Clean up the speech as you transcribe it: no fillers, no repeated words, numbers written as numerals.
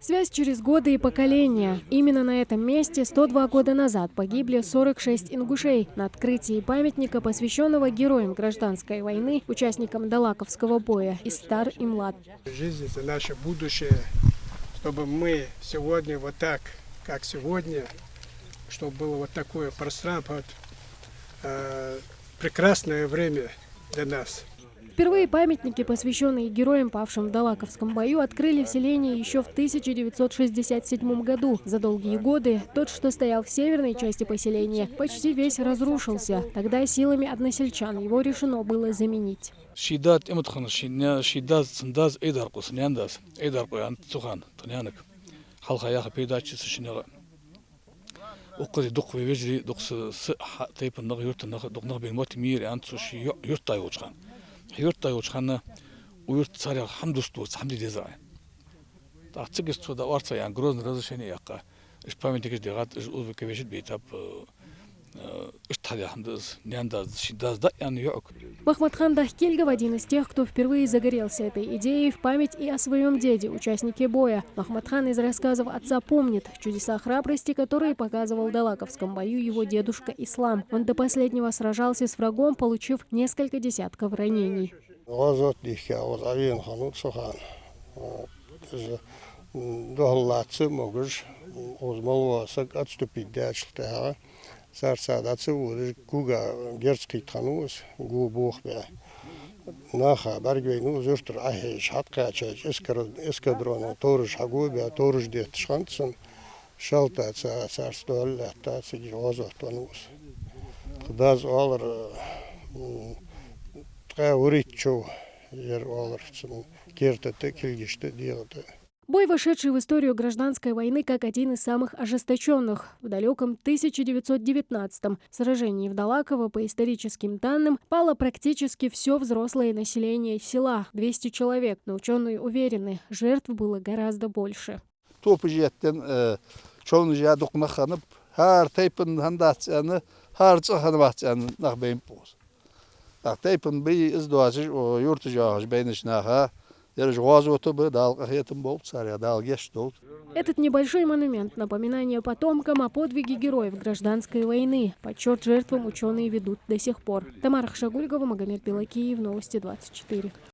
Связь через годы и поколения. Именно на этом месте 102 года назад погибли 46 ингушей на открытии памятника, посвященного героям гражданской войны, участникам Далаковского боя и стар и млад. Жизнь – это наше будущее, чтобы мы сегодня вот так, как сегодня, чтобы было вот такое пространство, прекрасное время для нас. Впервые памятники, посвященные героям, павшим в Далаковском бою, открыли в селении еще в 1967 году. За долгие годы тот, что стоял в северной части поселения, почти весь разрушился. Тогда силами односельчан его решено было заменить. Yurtta uçkanı uyurt sarı hamdustu hamdi dezay. Taqçık da varsa yani grozn razрешение яққа. Иш памятник дегат узбекевешит бетап Махматхан Дахкельгов один из тех, кто впервые загорелся этой идеей в память и о своем деде, участнике боя. Махматхан из рассказов отца помнит чудеса храбрости, которые показывал в Далаковском бою его дедушка Ислам. Он до последнего сражался с врагом, получив несколько десятков ранений. Сарсадатсы уже куга герцкий танус губух бе. Наха баргвейну зуртр ахе шаткачач эскадрона торж хагубе торж дет шанцен шалтаца сарстолла тацы гозот танус. Даз алар трауричу ер алар кертете килгиште диоте. Бой, вошедший в историю гражданской войны как один из самых ожесточенных. В далеком 1919-м сражении в Далаково, по историческим данным, пало практически все взрослое население села – 200 человек. Но ученые уверены, жертв было гораздо больше. Этот небольшой монумент – напоминание потомкам о подвиге героев гражданской войны. Подсчет жертвам ученые ведут до сих пор. Тамара Хшагульгова, Магомед Белакиев, Новости 24.